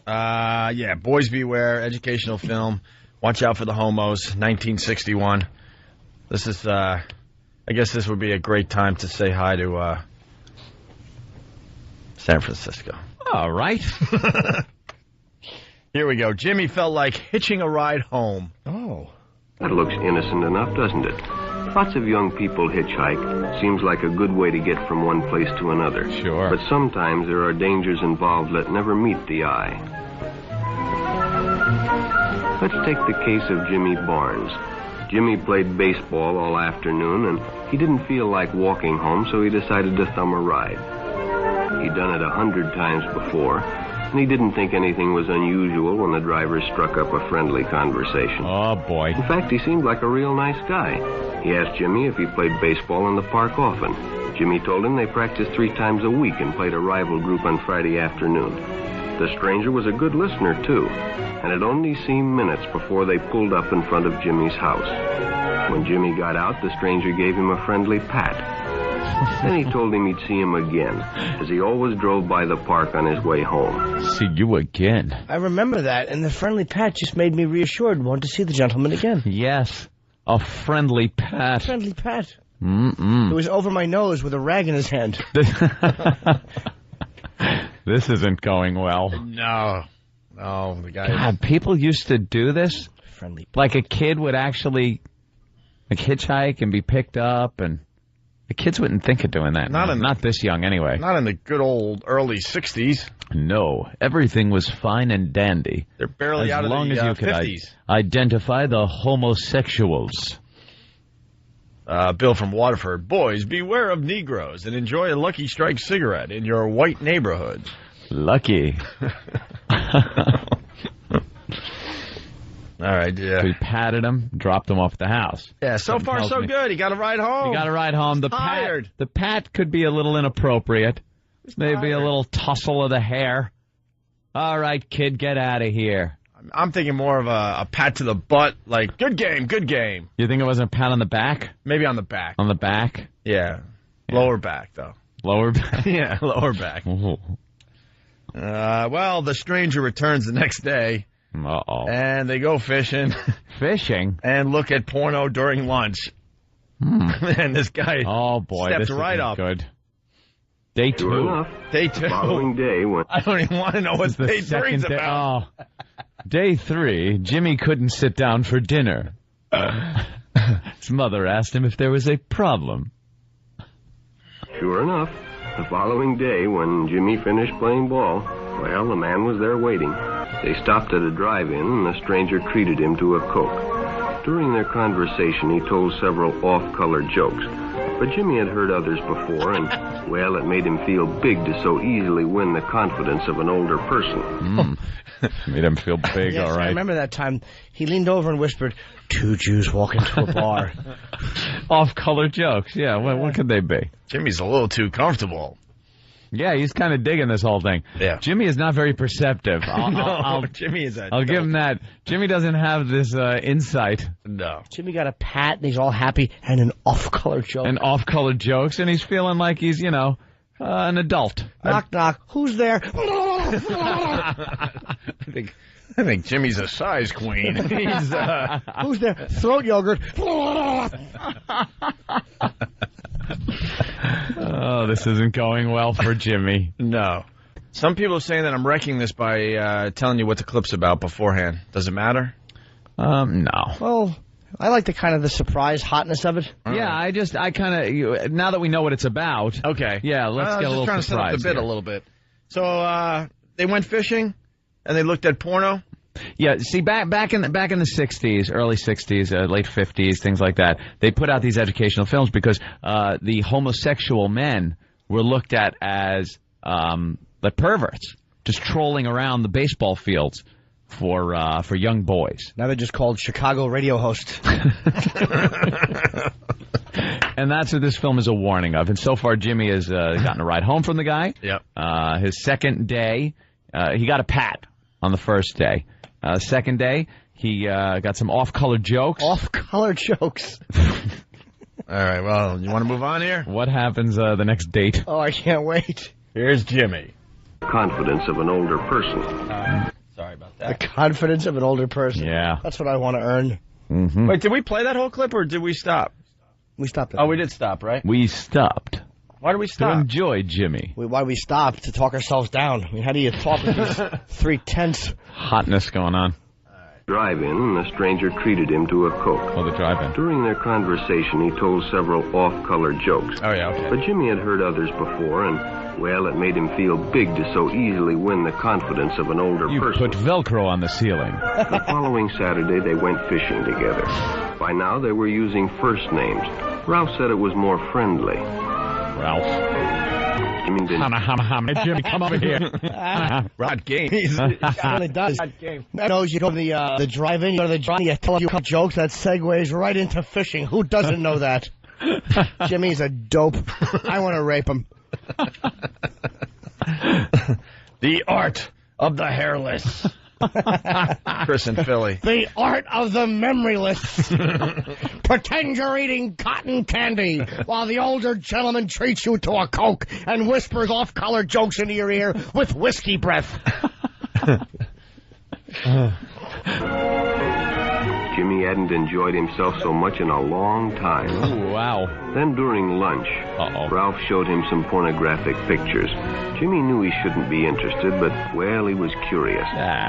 Yeah, Boys Beware, educational film. Watch out for the homos, 1961. This is, I guess this would be a great time to say hi to San Francisco. All right. Here we go. Jimmy felt like hitching a ride home. Oh. That looks innocent enough, doesn't it? Lots of young people hitchhike. Seems like a good way to get from one place to another. Sure. But sometimes there are dangers involved that never meet the eye. Let's take the case of Jimmy Barnes. Jimmy played baseball all afternoon, and he didn't feel like walking home, so he decided to thumb a ride. He'd done it 100 times before, and he didn't think anything was unusual when the driver struck up a friendly conversation. Oh, boy. In fact, he seemed like a real nice guy. He asked Jimmy if he played baseball in the park often. Jimmy told him they practiced 3 times a week and played a rival group on Friday afternoon. The stranger was a good listener, too, and it only seemed minutes before they pulled up in front of Jimmy's house. When Jimmy got out, the stranger gave him a friendly pat. Then he told him he'd see him again, as he always drove by the park on his way home. See you again. I remember that, and the friendly pat just made me reassured and wanted to see the gentleman again. Yes, a friendly pat. Friendly pat. Mm-mm. It was over my nose with a rag in his hand. This isn't going well. No, the guy. God, people used to do this. Friendly pat. Like a kid would actually hitchhike and be picked up, and the kids wouldn't think of doing that. Not this young, anyway. Not in the good old early 60s. No, everything was fine and dandy. They're barely out of the 50s. As long as you could identify the homosexuals. Bill from Waterford. Boys, beware of Negroes and enjoy a Lucky Strike cigarette in your white neighborhood. Lucky. All right, yeah. We patted him, dropped him off at the house. Yeah, so far so good. He got a ride home. He got a ride home. The pat could be a little inappropriate. Maybe a little tussle of the hair. All right, kid, get out of here. I'm thinking more of a pat to the butt, like, good game, good game. You think it wasn't a pat on the back? Maybe on the back. On the back? Yeah. Lower back, though. Lower back? Yeah, lower back. Well, the stranger returns the next day. Uh-oh. And they go fishing. Fishing? And look at porno during lunch. And this guy stepped right up. Good. Day 2. Sure enough, Day 2. The following day when... I don't even want to know what day 3's about. Oh. Day 3, Jimmy couldn't sit down for dinner. His mother asked him if there was a problem. Sure enough, the following day when Jimmy finished playing ball, well, the man was there waiting. They stopped at a drive-in, and the stranger treated him to a Coke. During their conversation, he told several off-color jokes. But Jimmy had heard others before, and, well, it made him feel big to so easily win the confidence of an older person. Made him feel big, yes, all right. I remember that time. He leaned over and whispered, 2 Jews walk into a bar. Off-color jokes, yeah. What could they be? Jimmy's a little too comfortable. Yeah, he's kind of digging this whole thing. Yeah. Jimmy is not very perceptive. Jimmy is I'll give him that. Jimmy doesn't have this insight. No. Jimmy got a pat, and he's all happy, and an off-color joke. And off-color jokes, and he's feeling like he's, an adult. Knock, knock. Who's there? I think Jimmy's a size queen. He's Who's there? Throat yogurt. Oh, this isn't going well for Jimmy. No. Some people are saying that I'm wrecking this by telling you what the clip's about beforehand. Does it matter? No. Well, I like the surprise hotness of it. Yeah, I kind of, now that we know what it's about. Okay. Yeah, let's get a little trying surprise to set up the bit a little bit. So, they went fishing, and they looked at porno? Yeah, see, back in the 60s, early 60s, late 50s, things like that, they put out these educational films because the homosexual men were looked at as the perverts, just trolling around the baseball fields for young boys. Now they're just called Chicago radio hosts. And that's what this film is a warning of. And so far, Jimmy has gotten a ride home from the guy. Yep. His second day, he got a pat on the first day. Second day, he got some off-color jokes. Off-color jokes. All right, well, you want to move on here? What happens the next date? Oh, I can't wait. Here's Jimmy. Confidence of an older person. The confidence of an older person. Yeah. That's what I want to earn. Mm-hmm. Wait, did we play that whole clip or did we stop? We stopped. Oh, we did stop, right? We stopped Why did we to stop? enjoy Jimmy. Why we stopped? To talk ourselves down. I mean, how do you talk with these 3/10? Hotness going on. Drive-in, and the stranger treated him to a Coke. Oh, the drive-in. During their conversation, he told several off-color jokes. Oh, yeah, okay. But Jimmy had heard others before, and, well, it made him feel big to so easily win the confidence of an older You person. put Velcro on the ceiling. The following Saturday, they went fishing together. By now, they were using first names. Ralph said it was more friendly. Ralph. Jimmy didn't. Jimmy, come over here. Rod game. It really does. Knows you go to the drive-in, you go to the drive-in, you tell a few jokes, that segues right into fishing. Who doesn't know that? Jimmy's a dope. I want to rape him. The art of the hairless. Chris and Philly. The art of the memoryless. Pretend you're eating cotton candy while the older gentleman treats you to a Coke and whispers off-color jokes into your ear with whiskey breath. Jimmy hadn't enjoyed himself so much in a long time. Ooh, wow. Then during lunch, Ralph showed him some pornographic pictures. Jimmy knew he shouldn't be interested, but, well, he was curious.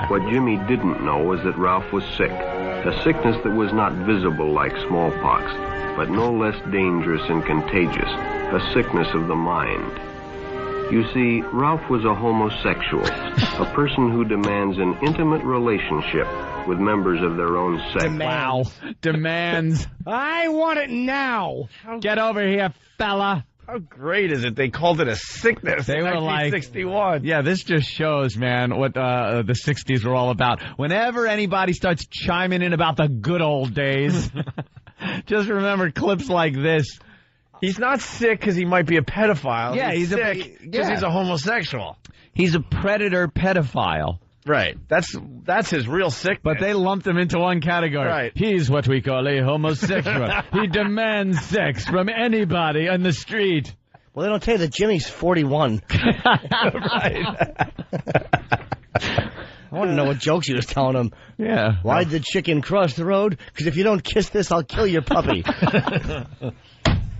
What Jimmy didn't know was that Ralph was sick. A sickness that was not visible like smallpox, but no less dangerous and contagious. A sickness of the mind. You see, Ralph was a homosexual, a person who demands an intimate relationship with members of their own sex. Wow. Demands. I want it now. Get over here, fella. How great is it? They called it a sickness They in were like, 1961. Yeah, this just shows, man, what the 60s were all about. Whenever anybody starts chiming in about the good old days, just remember clips like this. He's not sick because he might be a pedophile. Yeah, he's he's sick because he's a homosexual. He's a predator pedophile. Right. That's his real sickness. But they lumped him into one category. Right. He's what we call a homosexual. He demands sex from anybody on the street. Well, they don't tell you that Jimmy's 41. Right. I want to know what jokes he was telling him. Yeah. Why'd the chicken cross the road? Because if you don't kiss this, I'll kill your puppy.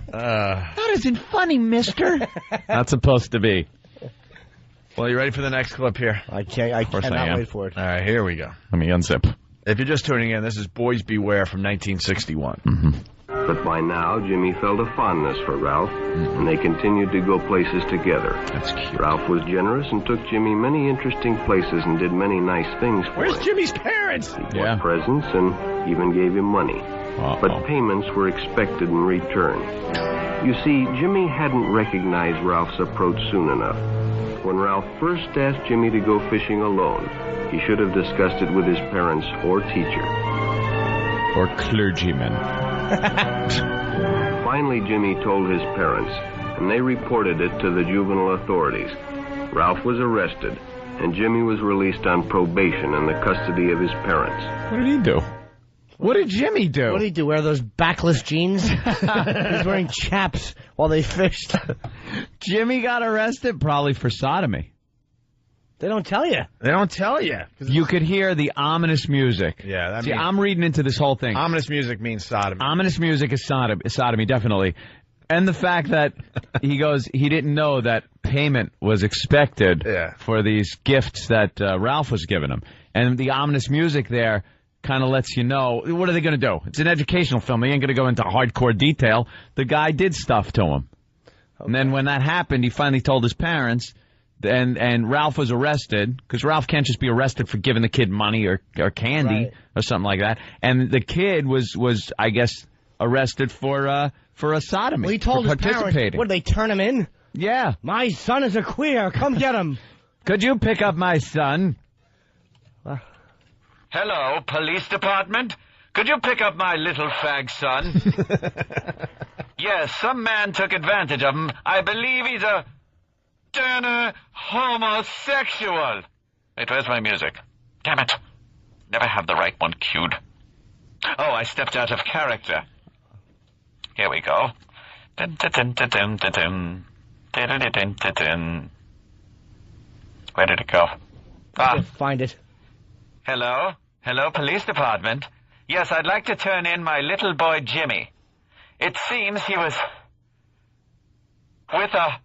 That isn't funny, mister. Not supposed to be. Well, you ready for the next clip here? I cannot wait for it. All right, here we go. Let me unzip. If you're just tuning in, this is Boys Beware from 1961. Mm-hmm. But by now, Jimmy felt a fondness for Ralph, and they continued to go places together. That's cute. Ralph was generous and took Jimmy many interesting places and did many nice things for Where's him. Jimmy's parents? He bought presents and even gave him money. But payments were expected in return. You see, Jimmy hadn't recognized Ralph's approach soon enough. When Ralph first asked Jimmy to go fishing alone, he should have discussed it with his parents or teacher. Or clergyman. Finally, Jimmy told his parents, and they reported it to the juvenile authorities. Ralph was arrested, and Jimmy was released on probation in the custody of his parents. What did he do? What did Jimmy do? What did he do? Wear those backless jeans? He was wearing chaps while they fished. Jimmy got arrested probably for sodomy. They don't tell you. They don't tell you. You could hear the ominous music. Yeah, that See, means I'm reading into this whole thing. ominous music means sodomy. Ominous music is sodomy, definitely. And the fact that he goes, he didn't know that payment was expected for these gifts that Ralph was giving him. And the ominous music there kind of lets you know, what are they going to do? It's an educational film. They ain't going to go into hardcore detail. The guy did stuff to him. Okay. And then when that happened, he finally told his parents, and Ralph was arrested, because Ralph can't just be arrested for giving the kid money or candy or something like that. And the kid was I guess, arrested for a sodomy. Well, he told his parents, what, did they turn him in? Yeah. My son is a queer. Come get him. Could you pick up my son? Hello, police department? Could you pick up my little fag son? Yes, some man took advantage of him. I believe he's a homosexual. Wait, where's my music? Damn it. Never have the right one cued. Oh, I stepped out of character. Here we go. Dun, dun, dun, dun, dun, dun, dun. Dun, dun, dun, dun, dun. Where did it go? Find it. Hello? Hello, police department? Yes, I'd like to turn in my little boy Jimmy. It seems he was with a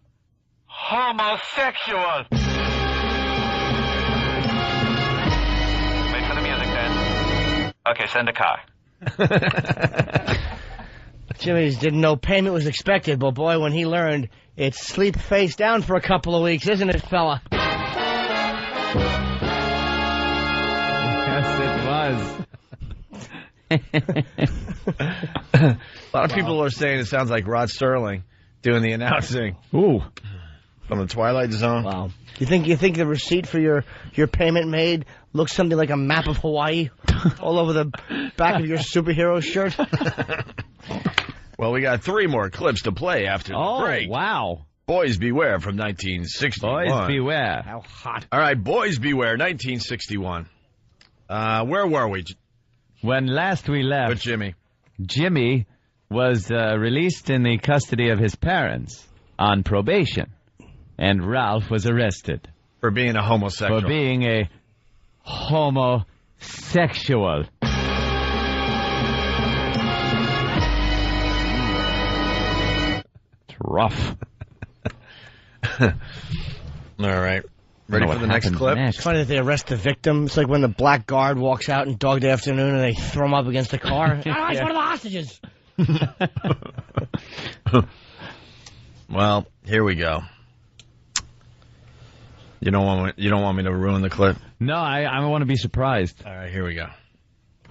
homosexual. Wait for the music then. Okay, send a car. Jimmy's didn't know payment was expected, but boy, when he learned, it's sleep face down for a couple of weeks, isn't it, fella? Yes, it was. A lot of people are saying it sounds like Rod Serling doing the announcing. Ooh. From the Twilight Zone. Wow. You think the receipt for your payment made looks something like a map of Hawaii all over the back of your superhero shirt? Well, we got 3 more clips to play after the break. Wow. Boys Beware from 1961. Boys beware. How hot. All right, Boys Beware, 1961. Where were we? When last we left, With Jimmy. Jimmy was released in the custody of his parents on probation, and Ralph was arrested For being a homosexual. for being a homosexual. It's rough. All right. Ready for the next clip? It's funny that they arrest the victim. It's like when the black guard walks out in Dog Day Afternoon and they throw him up against the car. Oh, he's one of the hostages. Well, here we go. You don't want me to ruin the clip? No, I want to be surprised. All right, here we go.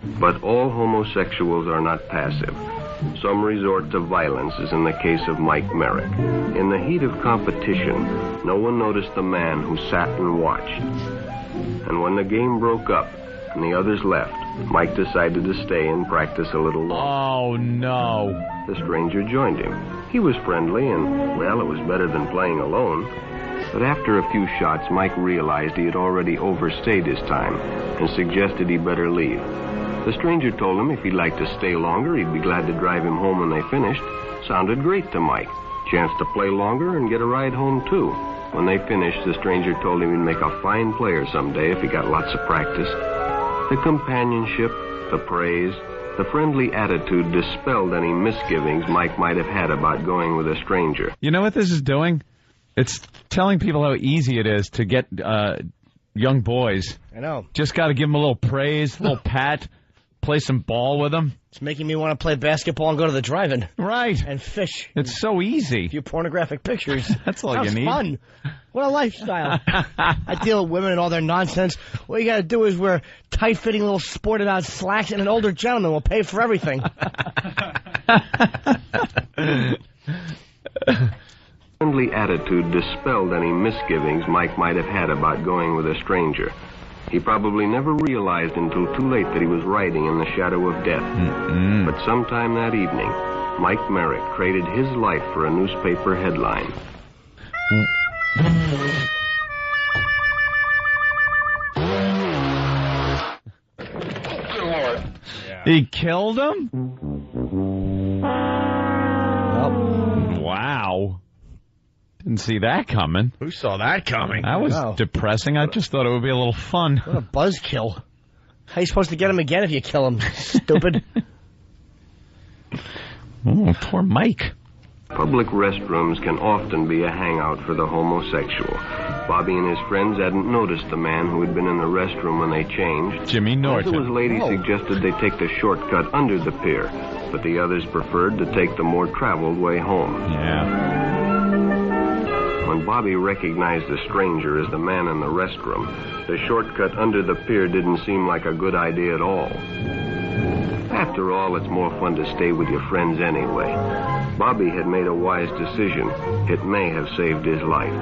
But all homosexuals are not passive. Some resort to violence, as in the case of Mike Merrick. In the heat of competition, no one noticed the man who sat and watched. And when the game broke up and the others left, Mike decided to stay and practice a little longer. Oh, no. The stranger joined him. He was friendly, and, well, it was better than playing alone. But after a few shots, Mike realized he had already overstayed his time and suggested he better leave. The stranger told him if he'd like to stay longer, he'd be glad to drive him home when they finished. Sounded great to Mike. Chance to play longer and get a ride home, too. When they finished, the stranger told him he'd make a fine player someday if he got lots of practice. The companionship, the praise, the friendly attitude dispelled any misgivings Mike might have had about going with a stranger. You know what this is doing? It's telling people how easy it is to get young boys. I know. Just got to give them a little praise, a little pat, play some ball with them. It's making me want to play basketball and go to the drive-in. Right. And fish. It's so easy. A few pornographic pictures. That's all Sounds you need. Fun. What a lifestyle. I deal with women and all their nonsense. What you got to do is wear tight-fitting little sported-out slacks, and an older gentleman will pay for everything. Friendly attitude dispelled any misgivings Mike might have had about going with a stranger. He probably never realized until too late that he was riding in the shadow of death. But sometime that evening, Mike Merrick traded his life for a newspaper headline. He killed him? Wow. Didn't see that coming. Who saw that coming? That was depressing. I just thought it would be a little fun. What a buzzkill. How you supposed to get him again if you kill him? Stupid. Oh, poor Mike. Public restrooms can often be a hangout for the homosexual. Bobby and his friends hadn't noticed the man who had been in the restroom when they changed. Jimmy Norton. One of his ladies suggested they take the shortcut under the pier, but the others preferred to take the more traveled way home. Yeah. When Bobby recognized the stranger as the man in the restroom, the shortcut under the pier didn't seem like a good idea at all. After all, it's more fun to stay with your friends anyway. Bobby had made a wise decision. It may have saved his life.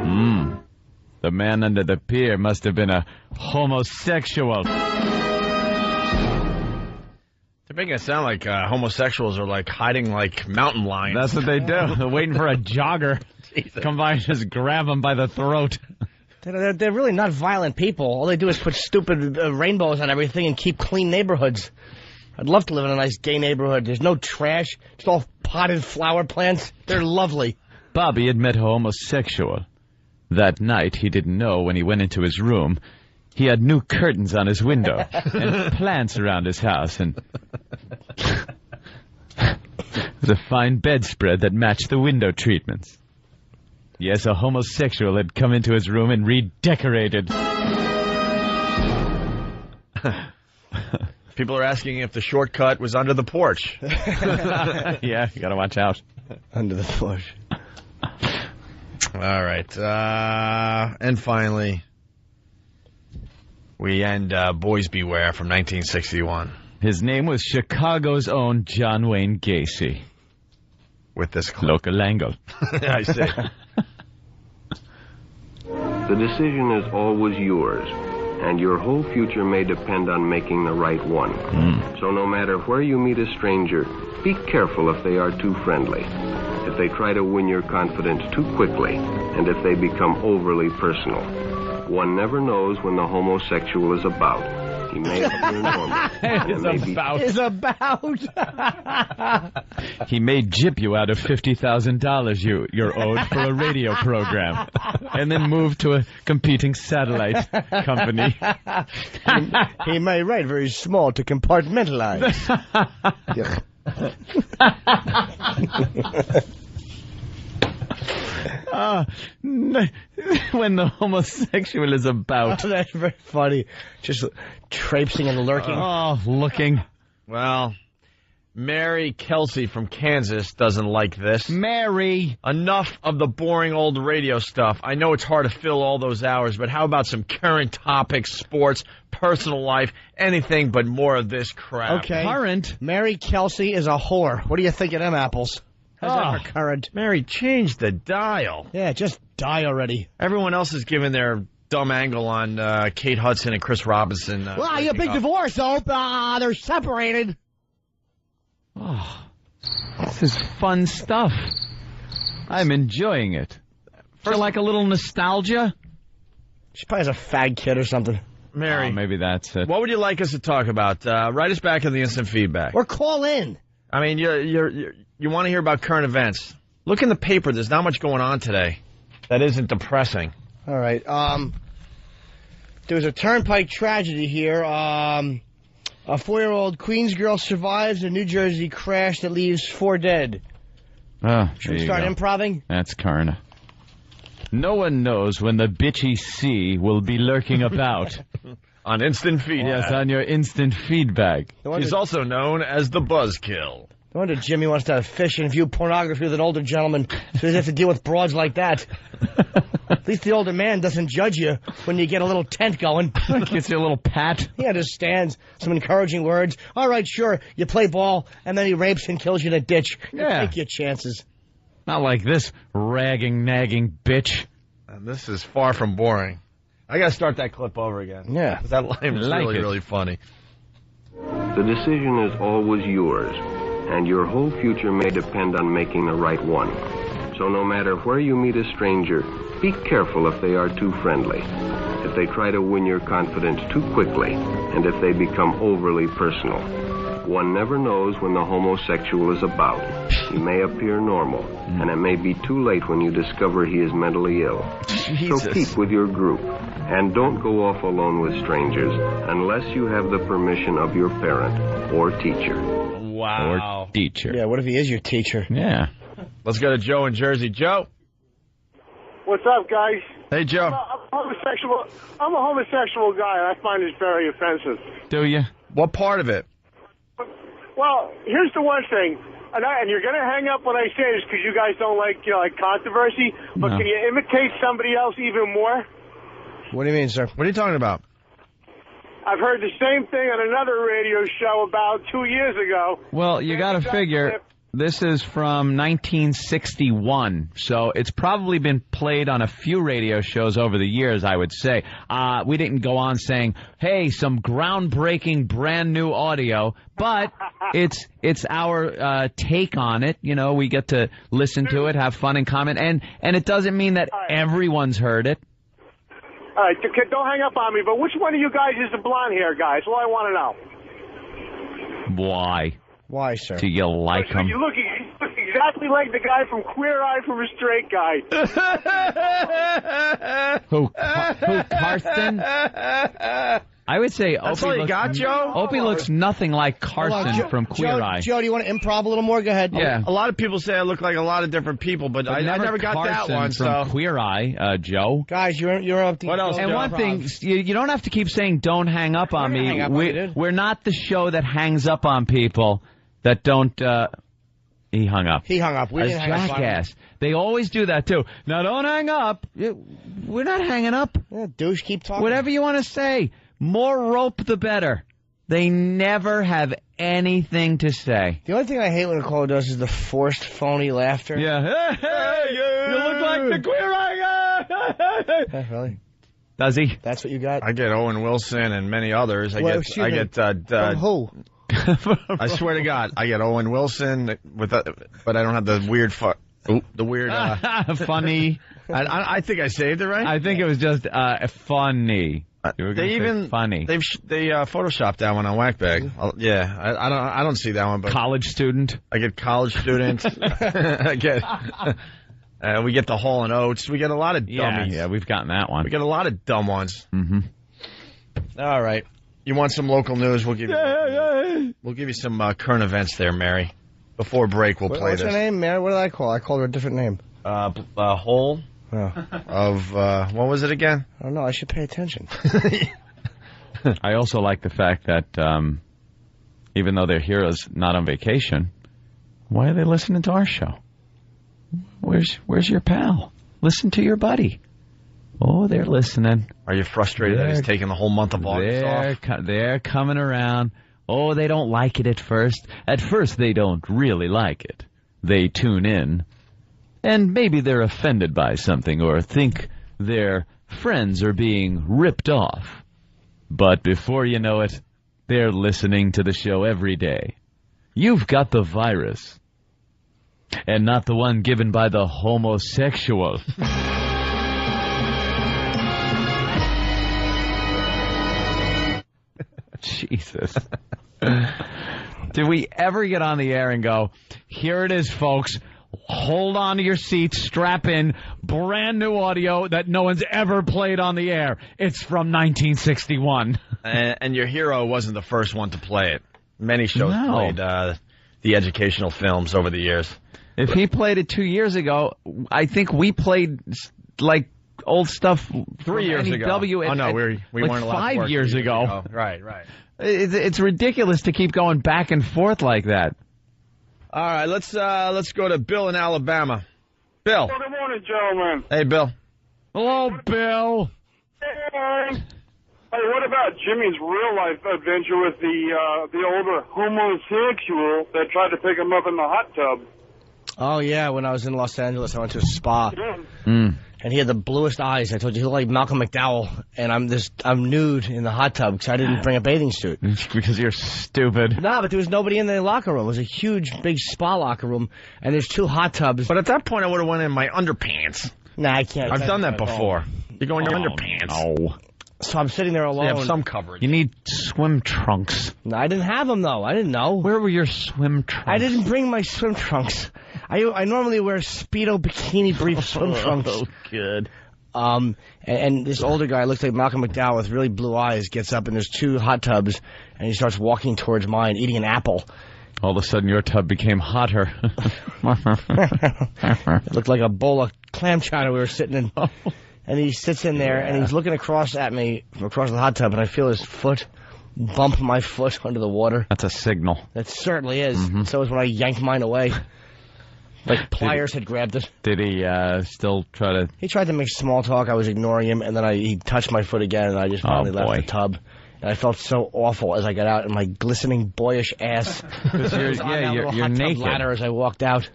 The man under the pier must have been a homosexual. They're making it sound like homosexuals are like hiding like mountain lions. That's what they do. They're waiting for a jogger. Come by and just grab them by the throat. They're really not violent people. All they do is put stupid rainbows on everything and keep clean neighborhoods. I'd love to live in a nice gay neighborhood. There's no trash. It's all potted flower plants. They're lovely. Bobby had met a homosexual. That night, he didn't know when he went into his room, He had new curtains on his window and plants around his house, and there was a fine bedspread that matched the window treatments. Yes, a homosexual had come into his room and redecorated. People are asking if the shortcut was under the porch. Yeah, you gotta watch out. Under the porch. All right. And finally, we end Boys Beware from 1961. His name was Chicago's own John Wayne Gacy. With this clip. Local angle. I see. The decision is always yours, and your whole future may depend on making the right one. So no matter where you meet a stranger, be careful if they are too friendly, if they try to win your confidence too quickly, and if they become overly personal. One never knows when the homosexual is about. He may appear normal. Is about. He may jip you out of $50,000 you're owed for a radio program, and then move to a competing satellite company. He may write very small to compartmentalize. Yuck. When the homosexual is about. Oh, that's very funny. Just traipsing and lurking. Oh, looking. Well, Mary Kelsey from Kansas doesn't like this. Mary! Enough of the boring old radio stuff. I know it's hard to fill all those hours, but how about some current topics, sports, personal life, anything but more of this crap. Okay. Current? Mary Kelsey is a whore. What do you think of them apples? How's that for current? Mary, change the dial. Yeah, just die already. Everyone else is giving their dumb angle on Kate Hudson and Chris Robinson. Well, you big divorce, though. They're separated. Oh, this is fun stuff. I'm enjoying it. For like a little nostalgia? She probably has a fag kid or something. Mary, maybe that's it. what would you like us to talk about? Write us back in the instant feedback. Or call in. I mean, you want to hear about current events. Look in the paper. There's not much going on today that isn't depressing. All right. There was a turnpike tragedy here. A 4-year-old Queens girl survives a New Jersey crash that leaves 4 dead. Oh, Should we start improving? That's current. No one knows when the bitchy C will be lurking about. On instant feedback. Yes, on your instant feedback. He's also known as the Buzzkill. No wonder Jimmy wants to fish and view pornography with an older gentleman, so he doesn't have to deal with broads like that. At least the older man doesn't judge you when you get a little tent going. Gets you a little pat. He understands some encouraging words. All right, sure, you play ball, and then he rapes and kills you in a ditch. Yeah. Take your chances. Not like this ragging, nagging bitch. And this is far from boring. I got to start that clip over again. Yeah. 'Cause that line is really, really funny. The decision is always yours, and your whole future may depend on making the right one. So no matter where you meet a stranger, be careful if they are too friendly, if they try to win your confidence too quickly, and if they become overly personal. One never knows when the homosexual is about. He may appear normal, and it may be too late when you discover he is mentally ill. Jesus. So keep with your group, and don't go off alone with strangers unless you have the permission of your parent or teacher. Wow. Or teacher. Yeah, what if he is your teacher? Yeah. Let's go to Joe in Jersey. Joe. What's up, guys? Hey, Joe. I'm a homosexual guy, and I find it very offensive. Do you? What part of it? Well, here's the one thing, and you're going to hang up when I say this because you guys don't like controversy, but No. Can you imitate somebody else even more? What do you mean, sir? What are you talking about? I've heard the same thing on another radio show about 2 years ago. Well, you got to figure this is from 1961, so it's probably been played on a few radio shows over the years, I would say. We didn't go on saying, hey, some groundbreaking brand new audio, but it's our take on it. You know, we get to listen to it, have fun and comment, and it doesn't mean that everyone's heard it. All right, don't hang up on me, but which one of you guys is the blonde hair guy? That's all I want to know. Why? Why, sir? Do you like him? You're looking exactly like the guy from Queer Eye from a Straight Guy. Who, Karsten? I would say That's Opie all you looks, got, Joe? Opie looks nothing like Carson from Queer Eye. Joe, do you want to improv a little more? Go ahead. Yeah. A lot of people say I look like a lot of different people, but I never got Carson that one. from So Queer Eye, Joe. Guys, you're up to What else, And Joe? one thing, you don't have to keep saying "don't hang up on me." hang up on you, dude. We're not the show that hangs up on people that don't. He hung up. He hung up. We A didn't hang up on him. jackass. They always do that too. Now don't hang up. We're not hanging up. Yeah, douche, keep talking. Whatever you want to say. More rope, the better. They never have anything to say. The only thing I hate when a caller does is the forced, phony laughter. Yeah. Hey, you look like the Queer Eye guy. Yeah, really? Does he? That's what you got? I get Owen Wilson and many others. I excuse me. get From who? I swear to God, I get Owen Wilson but I don't have the weird Funny. I think I saved it right. I think it was just funny. You were gonna say funny. They photoshopped that one on Whackbag. Yeah, I don't see that one, but College student. I get college students. I get we get the Hall and Oates. We get a lot of dummies. Yeah, we've gotten that one. We get a lot of dumb ones. Mm-hmm. All right, you want some local news? We'll give you some current events there, Mary. Before break, we'll play What's this. her name, Mary? What did I call her? I called her a different name. Hole. Oh. Of what was it again? I don't know. I should pay attention. I also like the fact that even though their hero's not on vacation, why are they listening to our show? Where's your pal? Listen to your buddy. Oh, they're listening. Are you frustrated that he's taking the whole month of August off? They're coming around. Oh, they don't like it at first. At first, they don't really like it. They tune in. And maybe they're offended by something or think their friends are being ripped off. But before you know it, they're listening to the show every day. You've got the virus. And not the one given by the homosexual. Jesus. Did we ever get on the air and go, here it is, folks. Hold on to your seats, strap in, brand new audio that no one's ever played on the air. It's from 1961. And your hero wasn't the first one to play it. Many shows No. played the educational films over the years. If he played it 2 years ago, I think we played like old stuff 3 years ago. NEW Oh, no, we like weren't allowed to 5 work years 3 ago. Right. It's ridiculous to keep going back and forth like that. All right, let's go to Bill in Alabama. Bill. Well, good morning, gentlemen. Hey, Bill. Hello, Bill. Hey, what about Jimmy's real-life adventure with the older homosexual that tried to pick him up in the hot tub? Oh, yeah. When I was in Los Angeles, I went to a spa. Yeah. And he had the bluest eyes. I told you, he looked like Malcolm McDowell. And I'm nude in the hot tub because I didn't bring a bathing suit. Because you're stupid. No, but there was nobody in the locker room. It was a huge, big spa locker room. And there's 2 hot tubs. But at that point, I would have went in my underpants. Nah, I can't. I've done that before. You go in your underpants. No. So I'm sitting there You alone. have some coverage. You need swim trunks. No, I didn't have them, though. I didn't know. Where were your swim trunks? I didn't bring my swim trunks. I normally wear Speedo bikini brief swim trunks. Oh, good. And this older guy looks like Malcolm McDowell with really blue eyes, gets up and there's 2 hot tubs, and he starts walking towards mine, eating an apple. All of a sudden, your tub became hotter. It looked like a bowl of clam chowder we were sitting in. And he sits in there, and he's looking across at me from across the hot tub, and I feel his foot bump my foot under the water. That's a signal. That certainly is. So is when I yanked mine away. Like pliers had grabbed it. Did he still try to... He tried to make small talk. I was ignoring him, and then he touched my foot again, and I just finally left boy. the tub. And I felt so awful as I got out, and my glistening, boyish ass was on that little you're hot tub naked. ladder as I walked out.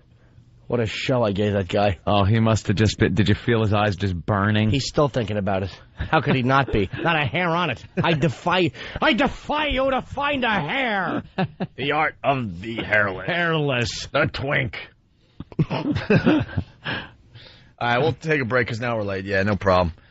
What a show I gave that guy. Oh, he must have just been... Did you feel his eyes just burning? He's still thinking about it. How could he not be? Not a hair on it. I defy you to find a hair. The art of the hairless. Hairless. The twink. All right, we'll take a break because now we're late. Yeah, no problem.